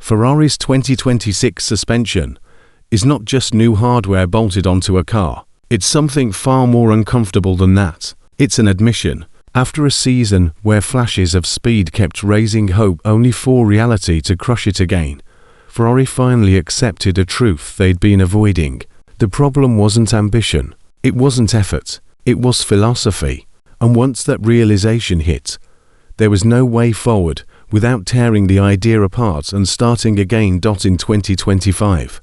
Ferrari's 2026 suspension is not just new hardware bolted onto a car. It's something far more uncomfortable than that. It's an admission. After a season where flashes of speed kept raising hope only for reality to crush it again, Ferrari finally accepted a truth they'd been avoiding. The problem wasn't ambition. It wasn't effort. It was philosophy. And once that realization hit, there was no way forward without tearing the idea apart and starting again. In 2025,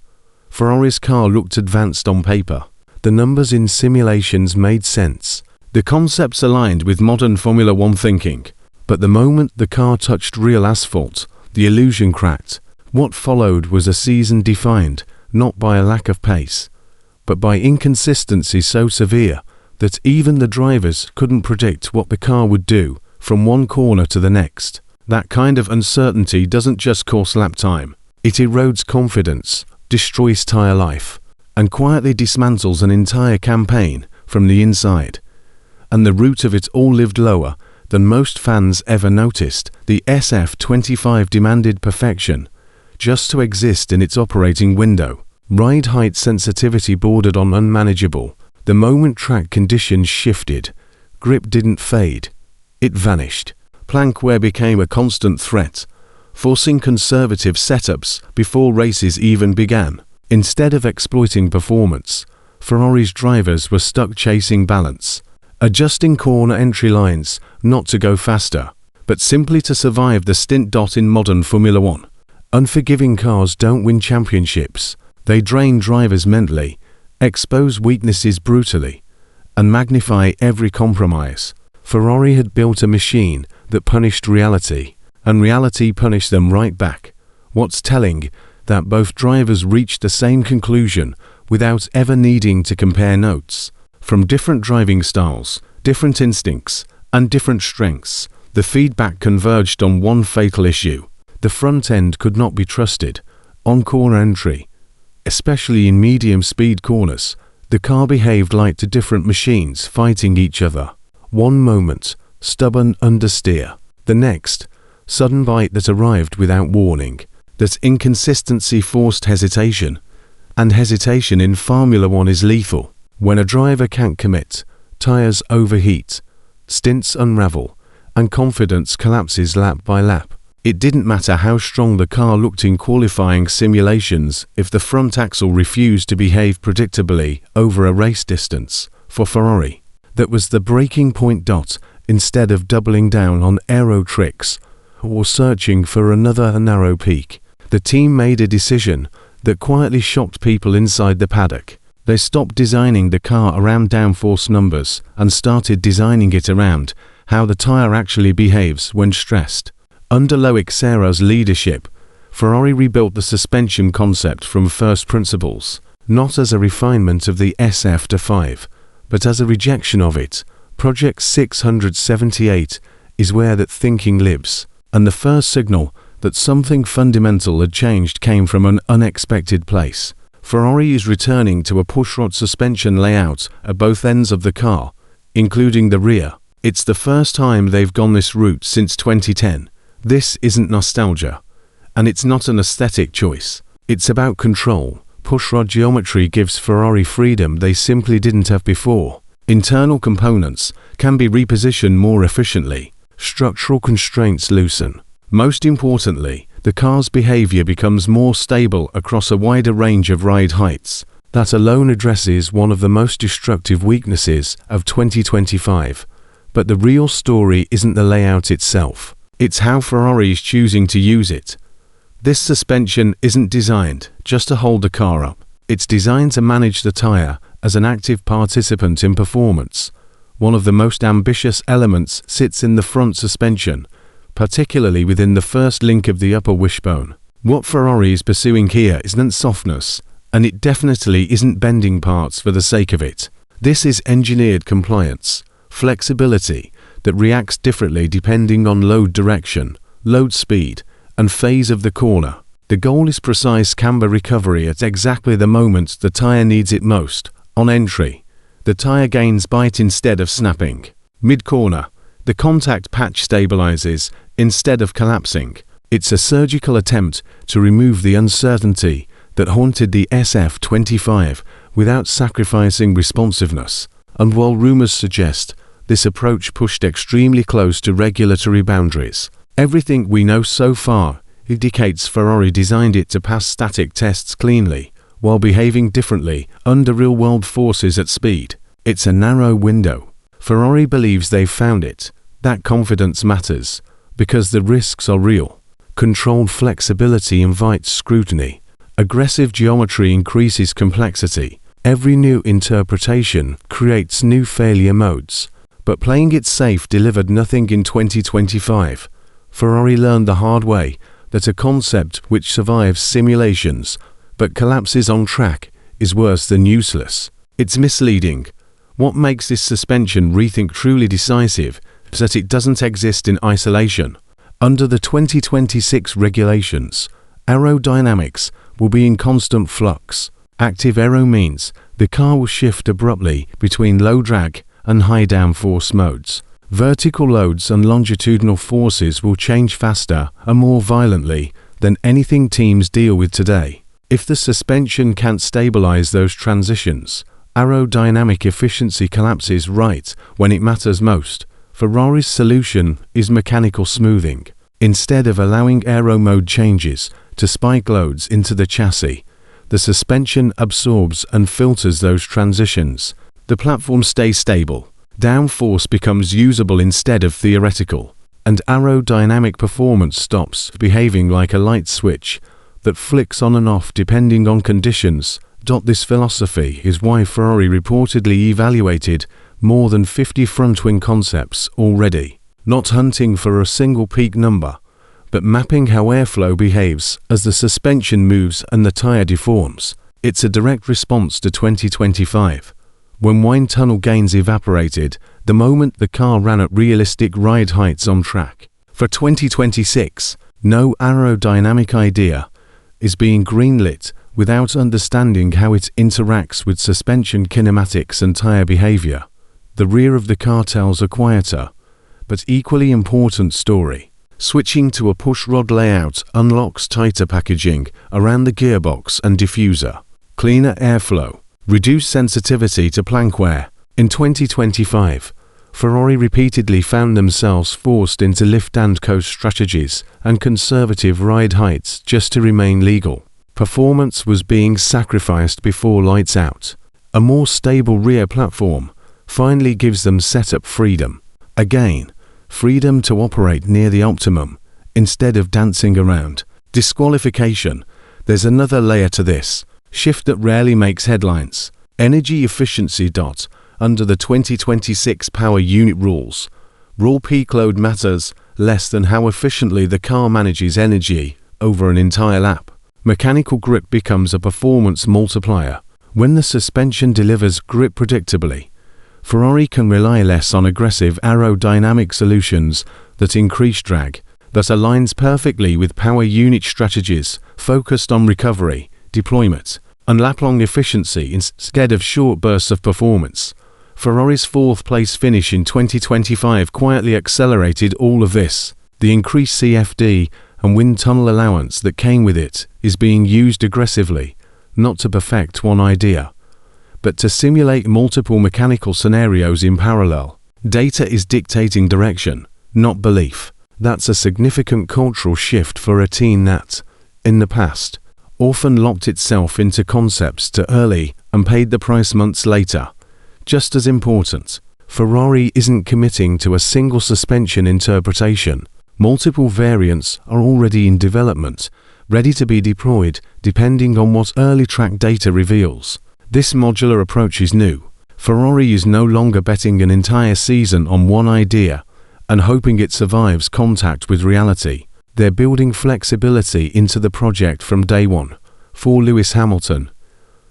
Ferrari's car looked advanced on paper. The numbers in simulations made sense. The concepts aligned with modern Formula One thinking. But the moment the car touched real asphalt, the illusion cracked. What followed was a season defined, not by a lack of pace, but by inconsistency so severe that even the drivers couldn't predict what the car would do from one corner to the next. That kind of uncertainty doesn't just cost lap time. It erodes confidence, destroys tire life, and quietly dismantles an entire campaign from the inside. And the root of it all lived lower than most fans ever noticed. The SF25 demanded perfection just to exist in its operating window. Ride height sensitivity bordered on unmanageable. The moment track conditions shifted, grip didn't fade. It vanished. Plank wear became a constant threat, forcing conservative setups before races even began. Instead of exploiting performance, Ferrari's drivers were stuck chasing balance, adjusting corner entry lines not to go faster, but simply to survive the stint. In modern Formula One, unforgiving cars don't win championships. They drain drivers mentally, expose weaknesses brutally, and magnify every compromise. Ferrari had built a machine that punished reality, and reality punished them right back. What's telling, that both drivers reached the same conclusion without ever needing to compare notes. From different driving styles, different instincts, and different strengths, the feedback converged on one fatal issue. The front end could not be trusted. On corner entry, especially in medium-speed corners, the car behaved like two different machines fighting each other. One moment, stubborn understeer. The next, sudden bite that arrived without warning. That inconsistency forced hesitation. And hesitation in Formula One is lethal. When a driver can't commit, tires overheat, stints unravel, and confidence collapses lap by lap. It didn't matter how strong the car looked in qualifying simulations if the front axle refused to behave predictably over a race distance. For Ferrari, that was the breaking point. Instead of doubling down on aero tricks or searching for another narrow peak, the team made a decision that quietly shocked people inside the paddock. They stopped designing the car around downforce numbers and started designing it around how the tire actually behaves when stressed. Under Loic Serra's leadership, Ferrari rebuilt the suspension concept from first principles, not as a refinement of the SF25, but as a rejection of it. Project 678 is where that thinking lives, and the first signal that something fundamental had changed came from an unexpected place. Ferrari is returning to a pushrod suspension layout at both ends of the car, including the rear. It's the first time they've gone this route since 2010. This isn't nostalgia, and it's not an aesthetic choice. It's about control. Pushrod geometry gives Ferrari freedom they simply didn't have before. Internal components can be repositioned more efficiently. Structural constraints loosen. Most importantly, the car's behavior becomes more stable across a wider range of ride heights. That alone addresses one of the most destructive weaknesses of 2025. But the real story isn't the layout itself. It's how Ferrari is choosing to use it. This suspension isn't designed just to hold the car up. It's designed to manage the tire as an active participant in performance. One of the most ambitious elements sits in the front suspension, particularly within the first link of the upper wishbone. What Ferrari is pursuing here isn't softness, and it definitely isn't bending parts for the sake of it. This is engineered compliance, flexibility that reacts differently depending on load direction, load speed, and phase of the corner. The goal is precise camber recovery at exactly the moment the tire needs it most. On entry, the tire gains bite instead of snapping. Mid-corner, the contact patch stabilizes instead of collapsing. It's a surgical attempt to remove the uncertainty that haunted the SF25 without sacrificing responsiveness. And while rumors suggest this approach pushed extremely close to regulatory boundaries, everything we know so far indicates Ferrari designed it to pass static tests cleanly, while behaving differently under real-world forces at speed. It's a narrow window. Ferrari believes they've found it. That confidence matters, because the risks are real. Controlled flexibility invites scrutiny. Aggressive geometry increases complexity. Every new interpretation creates new failure modes. But playing it safe delivered nothing in 2025. Ferrari learned the hard way that a concept which survives simulations but collapses on track is worse than useless. It's misleading. What makes this suspension rethink truly decisive is that it doesn't exist in isolation. Under the 2026 regulations, aerodynamics will be in constant flux. Active aero means the car will shift abruptly between low drag and high downforce modes. Vertical loads and longitudinal forces will change faster and more violently than anything teams deal with today. If the suspension can't stabilize those transitions, aerodynamic efficiency collapses right when it matters most. Ferrari's solution is mechanical smoothing. Instead of allowing aero mode changes to spike loads into the chassis, the suspension absorbs and filters those transitions. The platform stays stable. Downforce becomes usable instead of theoretical, and aerodynamic performance stops behaving like a light switch that flicks on and off depending on conditions. This philosophy is why Ferrari reportedly evaluated more than 50 front-wing concepts already, not hunting for a single peak number, but mapping how airflow behaves as the suspension moves and the tire deforms. It's a direct response to 2025. When wind tunnel gains evaporated, the moment the car ran at realistic ride heights on track. For 2026, no aerodynamic idea is being greenlit without understanding how it interacts with suspension kinematics and tire behavior. The rear of the car tells a quieter, but equally important story. Switching to a push rod layout unlocks tighter packaging around the gearbox and diffuser, cleaner airflow, reduced sensitivity to plank wear. In 2025, Ferrari repeatedly found themselves forced into lift and coast strategies and conservative ride heights just to remain legal. Performance was being sacrificed before lights out. A more stable rear platform finally gives them setup freedom. Again, freedom to operate near the optimum instead of dancing around. Disqualification. There's another layer to this. Shift that rarely makes headlines. Energy efficiency. Under the 2026 power unit rules, raw peak load matters less than how efficiently the car manages energy over an entire lap. Mechanical grip becomes a performance multiplier. When the suspension delivers grip predictably, Ferrari can rely less on aggressive aerodynamic solutions that increase drag. That aligns perfectly with power unit strategies focused on recovery, deployment, and lap-long efficiency instead of short bursts of performance. Ferrari's fourth-place finish in 2025 quietly accelerated all of this. The increased CFD and wind tunnel allowance that came with it is being used aggressively, not to perfect one idea, but to simulate multiple mechanical scenarios in parallel. Data is dictating direction, not belief. That's a significant cultural shift for a team that, in the past, often locked itself into concepts too early and paid the price months later. Just as important, Ferrari isn't committing to a single suspension interpretation. Multiple variants are already in development, ready to be deployed depending on what early track data reveals. This modular approach is new. Ferrari is no longer betting an entire season on one idea and hoping it survives contact with reality. They're building flexibility into the project from day one. For Lewis Hamilton,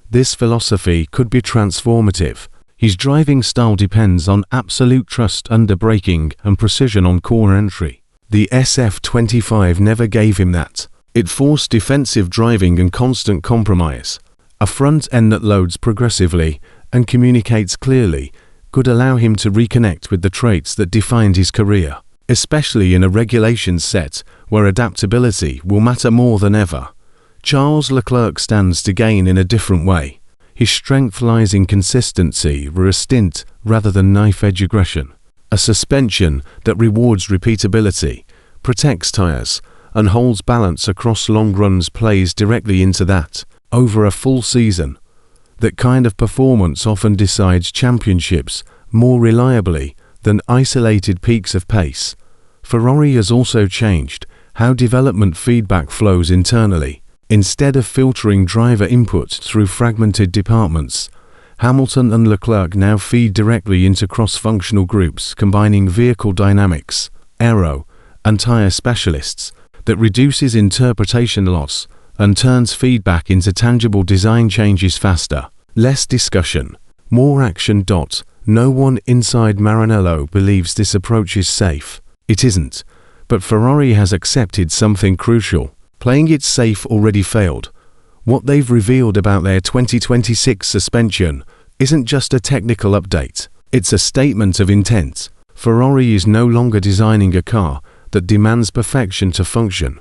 this philosophy could be transformative. His driving style depends on absolute trust under braking and precision on corner entry. The SF25 never gave him that. It forced defensive driving and constant compromise. A front end that loads progressively and communicates clearly could allow him to reconnect with the traits that defined his career. especially in a regulation set where adaptability will matter more than ever. Charles Leclerc stands to gain in a different way. His strength lies in consistency for a stint rather than knife-edge aggression. A suspension that rewards repeatability, protects tires, and holds balance across long runs plays directly into that. Over a full season, that kind of performance often decides championships more reliably than isolated peaks of pace. Ferrari has also changed how development feedback flows internally. Instead of filtering driver input through fragmented departments, Hamilton and Leclerc now feed directly into cross-functional groups combining vehicle dynamics, aero, and tire specialists that reduces interpretation loss and turns feedback into tangible design changes faster. Less discussion, more action. No one inside Maranello believes this approach is safe. It isn't, but Ferrari has accepted something crucial. Playing it safe already failed. What they've revealed about their 2026 suspension isn't just a technical update, it's a statement of intent. Ferrari is no longer designing a car that demands perfection to function.